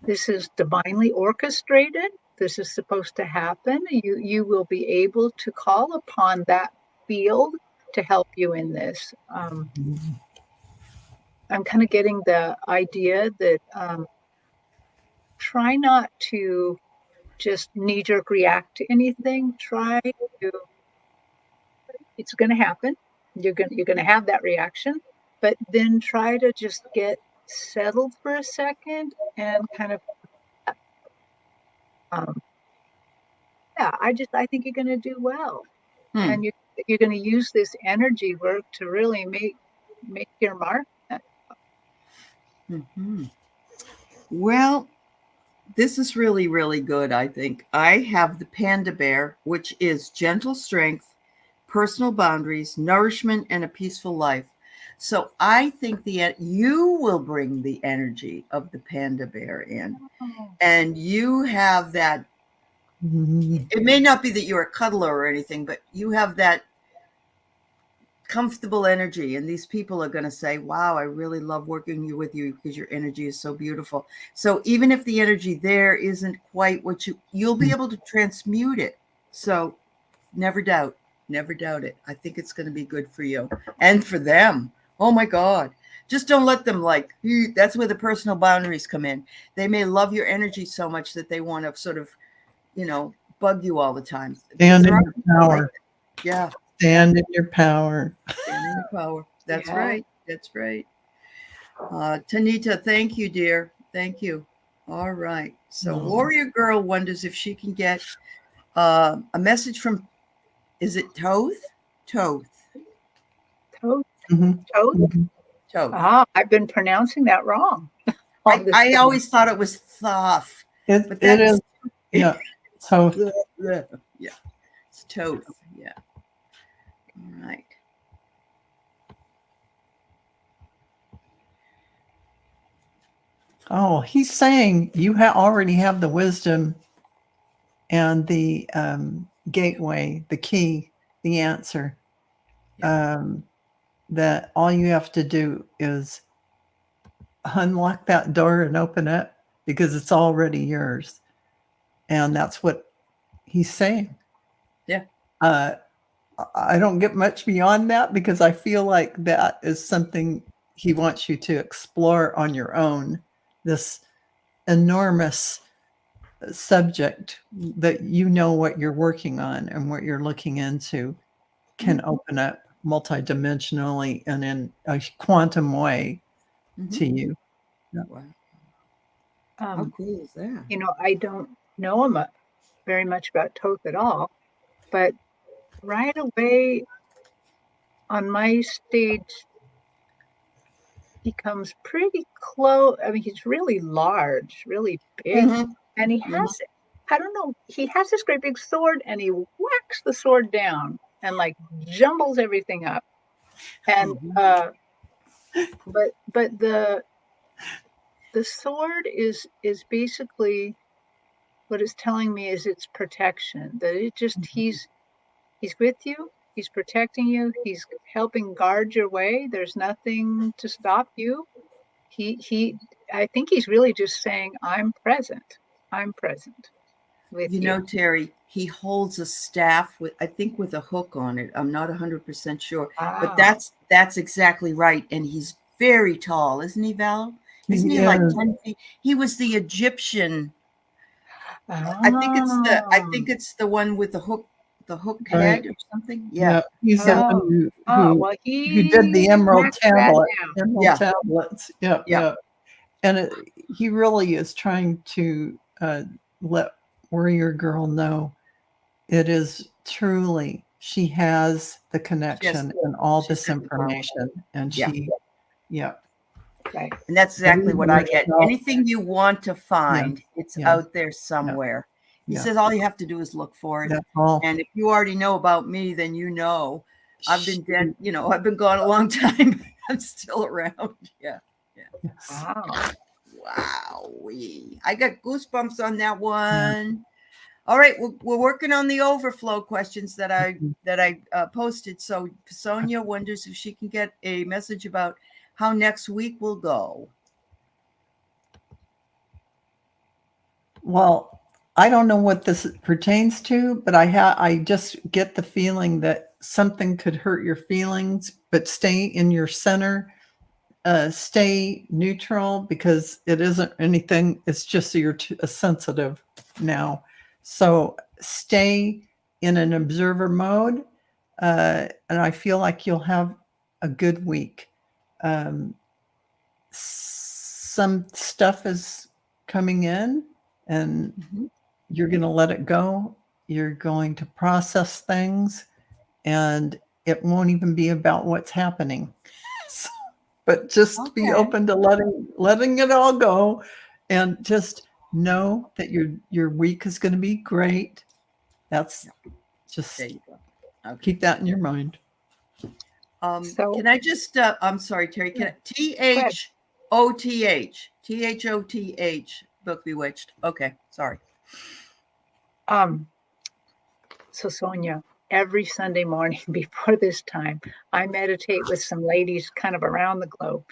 this is divinely orchestrated. This is supposed to happen. You will be able to call upon that field to help you in this. I'm kind of getting the idea that try not to just knee-jerk react to anything. It's going to happen. You're going to have that reaction, but then try to just get settled for a second and kind of I think you're going to do well. And you're going to use this energy work to really make your mark. Well, this is really, really good, I think. I have the Panda Bear, which is gentle strength, personal boundaries, nourishment, and a peaceful life. So I think you will bring the energy of the Panda Bear in. And you have that. It may not be that you're a cuddler or anything, but you have that comfortable energy, and these people are going to say, wow, I really love working with you because your energy is so beautiful. So even if the energy there isn't quite what you'll be able to transmute it. So never doubt it. I think it's going to be good for you and for them. Oh my God. Just don't let them that's where the personal boundaries come in. They may love your energy so much that they want to sort of, bug you all the time. Stand in your power. Yeah. Stand in your power. Stand in your power. That's Yeah. right. That's right. Tanita, thank you, dear. Thank you. All right. So No. Warrior Girl wonders if she can get a message from, is it Toth? Toth. Toth. Mhm. Toth. Mhm. Toth. I've been pronouncing that wrong. all this I time. always thought it was Thoth. But It that's is. Yeah. So yeah. It's Toth. Yeah. All right. he's saying you already have the wisdom and the gateway, the key, the answer. That all you have to do is unlock that door and open it because it's already yours. And that's what he's saying. Yeah. I don't get much beyond that because I feel like that is something he wants you to explore on your own. This enormous subject that you know what you're working on and what you're looking into can open up multidimensionally and in a quantum way to you. Wow. How cool is that? I don't know very much about Toth at all, but right away on my stage, he comes pretty close. I mean, he's really large, really big, and he has, I don't know, he has this great big sword, and he whacks the sword down and like jumbles everything up. And but the sword is basically what it's telling me is it's protection. That it just he's with you. He's protecting you. He's helping guard your way. There's nothing to stop you. He I think he's really just saying, I'm present. I'm present with You you. know, Terry, he holds a staff with, I think, with a hook on it. I'm not 100% sure, but Wow. that's exactly right. And he's very tall, isn't he, Val? Isn't he like 10 feet? He was the Egyptian. I think it's the one with the hook Right. head or something. Yeah. Yeah. He's the one well, who did the emerald tablet, Yeah. tablets. Yeah. Yeah. Yeah. And he really is trying to let Warrior Girl know it is truly, she has the connection and all this super powerful. information. And Yeah. yeah. Right. And that's exactly what I get. yourself. Anything you want to find, it's out there somewhere. He says all you have to do is look for it. That's all. And if you already know about me, then you know I've been dead. I've been gone a long time. I'm still around. Yeah. Yes. Wow. I got goosebumps on that one. All right, we're working on the overflow questions that I posted. So Sonia wonders if she can get a message about how next week will go. Well, I don't know what this pertains to, but I just get the feeling that something could hurt your feelings, but stay in your center, stay neutral because it isn't anything. It's just that you're too sensitive now. So stay in an observer mode, and I feel like you'll have a good week. Some stuff is coming in and you're going to let it go. You're going to process things and it won't even be about what's happening. But just be open to letting it all go and just know that your week is going to be great. That's just There you go. keep that in your mind. Can I just I'm sorry, Terry, can THOTH Book Bewitched. Okay, sorry. So Sonia, every Sunday morning before this time, I meditate with some ladies kind of around the globe,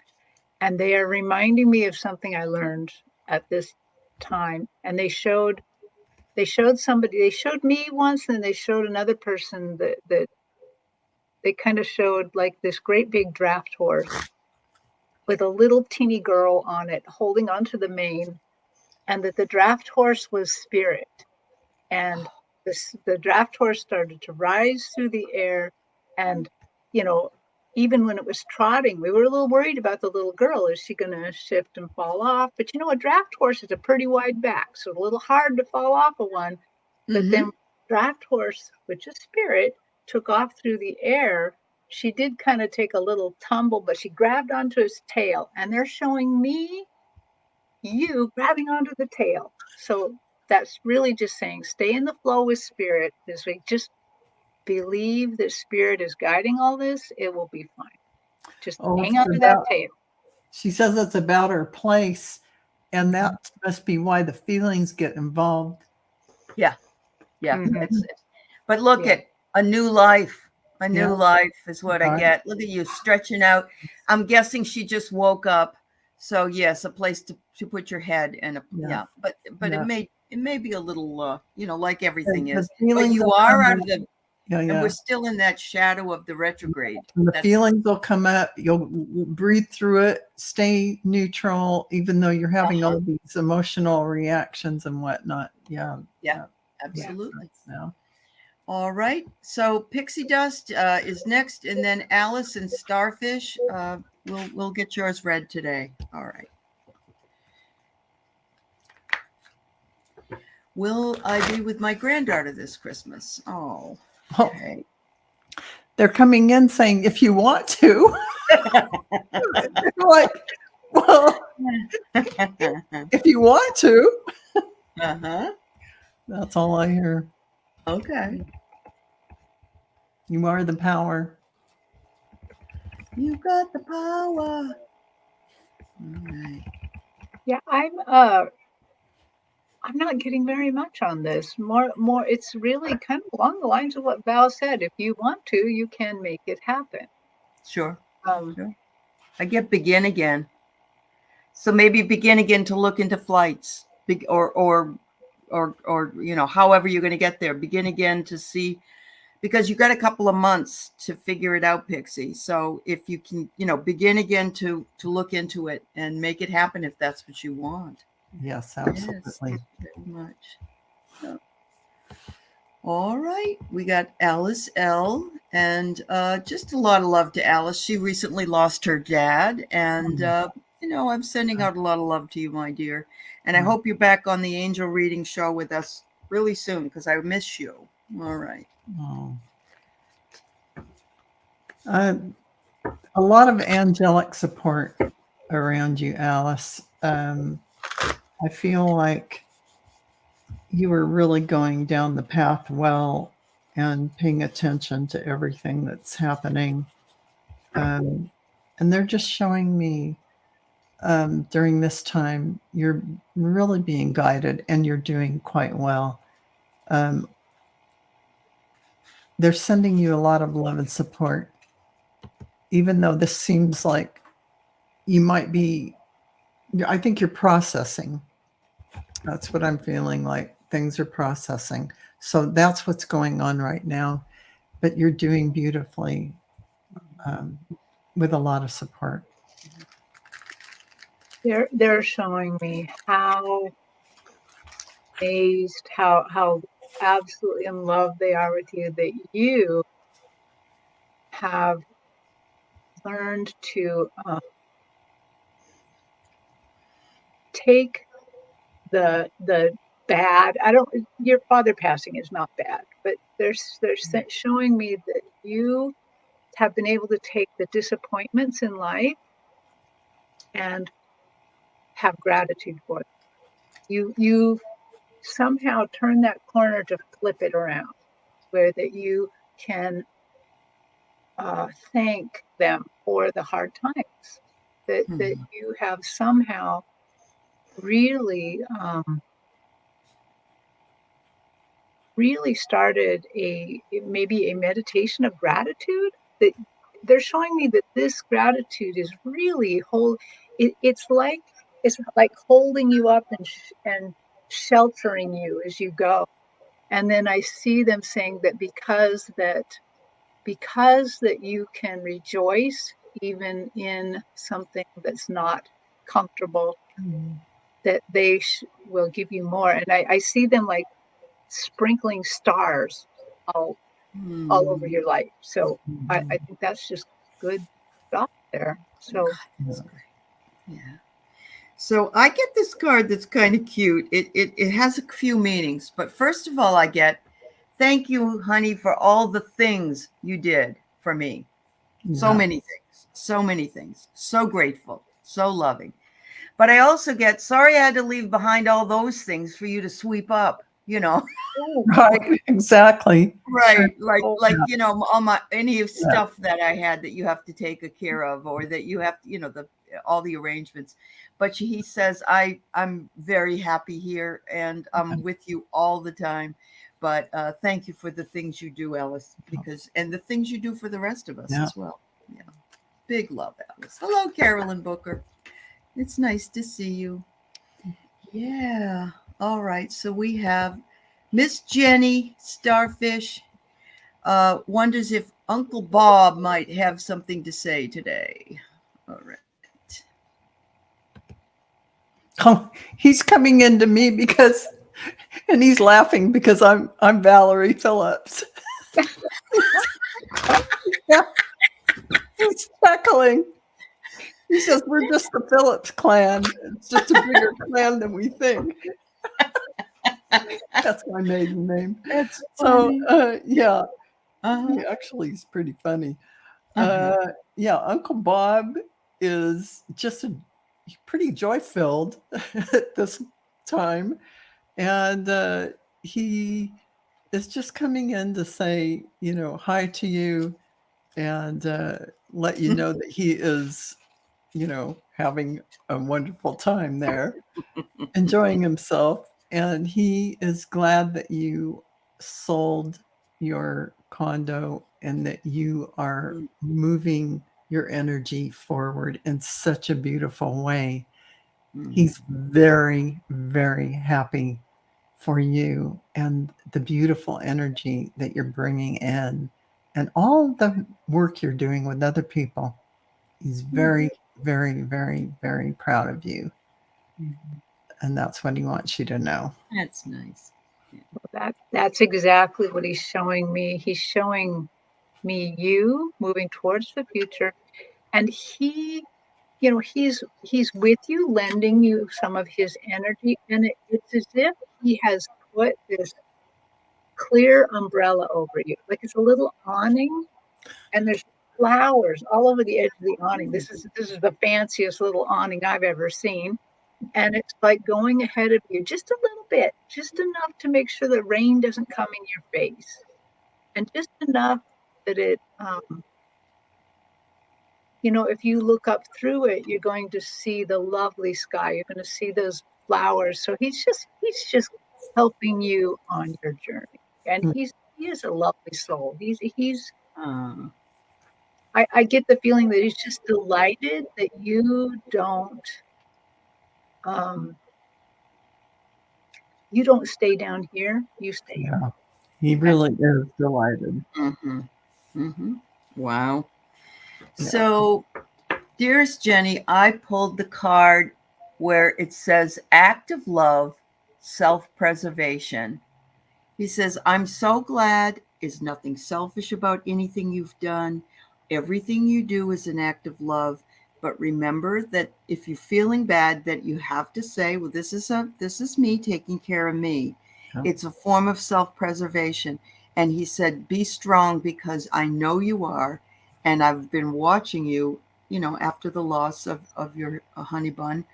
and they are reminding me of something I learned at this time. And they showed me once, and they showed another person that they kind of showed like this great big draft horse with a little teeny girl on it holding onto the mane, and that the draft horse was spirit, and the draft horse started to rise through the air, and even when it was trotting, we were a little worried about the little girl. Is she going to shift and fall off? But a draft horse is a pretty wide back, so a little hard to fall off of one. But then draft horse, which is spirit, took off through the air. She did kind of take a little tumble, but she grabbed onto his tail, and they're showing me you grabbing onto the tail. So that's really just saying stay in the flow with spirit. As we just believe that spirit is guiding all this, it will be fine. Just hang on to that tail. She says it's about her place, and that must be why the feelings get involved. Yeah. But look at a new life. A new life is what I get. Look at you stretching out. I'm guessing she just woke up. So yes, a place to put your head and but it may be a little like everything is. But you are out of the and we're still in that shadow of the retrograde. And the feelings will come up. You'll breathe through it, stay neutral, even though you're having all these emotional reactions and whatnot. Yeah, absolutely. Yeah. All right. So Pixie Dust is next, and then Alice and Starfish. We'll get yours read today. All right. Will I be with my granddaughter this Christmas? Oh, okay. They're coming in saying, if you want to. Like, well, if you want to. That's all I hear. Okay. You are the power. You got the power. All right. Yeah, I'm not getting very much on this. More, it's really kind of along the lines of what Val said. If you want to, you can make it happen. Sure. Sure. I get begin again. So maybe begin again to look into flights, or however you're going to get there. Begin again to see, because you've got a couple of months to figure it out, Pixie. So if you can, begin again to look into it and make it happen if that's what you want. Yes, absolutely. Yes, thank you very much. So, all right, we got Alice L, and just a lot of love to Alice. She recently lost her dad, and I'm sending out a lot of love to you, my dear. And I hope you're back on the angel reading show with us really soon, because I miss you. All right. Oh. A lot of angelic support around you, Alice. I feel like you were really going down the path well and paying attention to everything that's happening. And they're just showing me during this time, you're really being guided and you're doing quite well. They're sending you a lot of love and support, even though this seems like you might be, I think you're processing. That's what I'm feeling like. Things are processing. So that's what's going on right now. But you're doing beautifully with a lot of support. They're showing me how amazed, how absolutely in love they are with you, that you have learned to take the bad. Your father passing is not bad, but they're showing me that you have been able to take the disappointments in life and have gratitude for them. You somehow turn that corner to flip it around, where that you can thank them for the hard times, that you have somehow really really started maybe a meditation of gratitude. That they're showing me that this gratitude is really it's like holding you up and sheltering you as you go. And then I see them saying that because that you can rejoice even in something that's not comfortable, that they will give you more. And I see them like sprinkling stars all over your life. So I think that's just good stuff there. So That's great. Yeah. So I get this card that's kind of cute. It has a few meanings, but first of all, I get thank you, honey, for all the things you did for me. So many things, so many things. So grateful, so loving. But I also get sorry I had to leave behind all those things for you to sweep up, you know. Right, exactly. Right. Sure. Like, you know, all my any of stuff that I had that you have to take care of, or that you have to, you know, all the arrangements. But he says, I'm very happy here and I'm with you all the time. But thank you for the things you do, Alice, and the things you do for the rest of us as well. Yeah. Big love, Alice. Hello, Carolyn Booker. It's nice to see you. Yeah. All right. So we have Miss Jenny Starfish wonders if Uncle Bob might have something to say today. All right. Oh, he's coming into me and he's laughing because I'm Valerie Phillips. Yeah, he's chuckling. He says, we're just the Phillips clan. It's just a bigger clan than we think. That's my maiden name. That's funny. So, yeah. He actually is pretty funny. Yeah, Uncle Bob is just pretty joy-filled at this time. And he is just coming in to say, you know, hi to you and let you know that he is, you know, having a wonderful time there, enjoying himself. And he is glad that you sold your condo and that you are moving your energy forward in such a beautiful way. He's very, very happy for you and the beautiful energy that you're bringing in and all the work you're doing with other people. He's very, very, very, very proud of you. And that's what he wants you to know. That's nice. That's exactly what he's showing me. He's showing me you moving towards the future. And he, you know, he's with you, lending you some of his energy. And it's as if he has put this clear umbrella over you. Like it's a little awning and there's flowers all over the edge of the awning. This is the fanciest little awning I've ever seen. And it's like going ahead of you just a little bit, just enough to make sure the rain doesn't come in your face. And just enough that it, you know, if you look up through it, you're going to see the lovely sky. You're going to see those flowers. So he's just helping you on your journey. And he is a lovely soul. I get the feeling that he's just delighted that you don't stay down here. You stay. Yeah, he really is delighted. Wow. So, dearest Jenny, I pulled the card where it says act of love, self-preservation. He says, I'm so glad. Is nothing selfish about anything you've done. Everything you do is an act of love. But remember that if you're feeling bad, that you have to say, well, this is me taking care of me. Oh. It's a form of self-preservation. And he said, be strong because I know you are. And I've been watching you, you know, after the loss of your honey bun.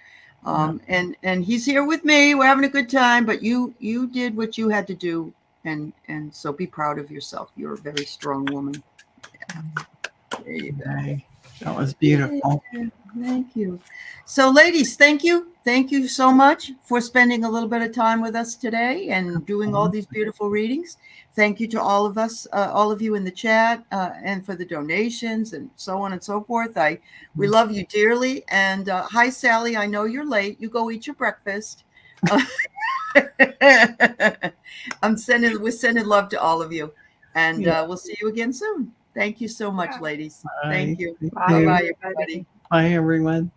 And he's here with me. We're having a good time, but you did what you had to do. And so be proud of yourself. You're a very strong woman. Yeah. There you go. Right. That was beautiful. Thank you. So, ladies, thank you. Thank you so much for spending a little bit of time with us today and doing all these beautiful readings. Thank you to all of us, all of you in the chat, and for the donations and so on and so forth. We love you dearly. And hi, Sally. I know you're late. You go eat your breakfast. We're sending love to all of you. And we'll see you again soon. Thank you so much, ladies. Bye. Thank you. Bye, Bye, everybody. Bye, everyone.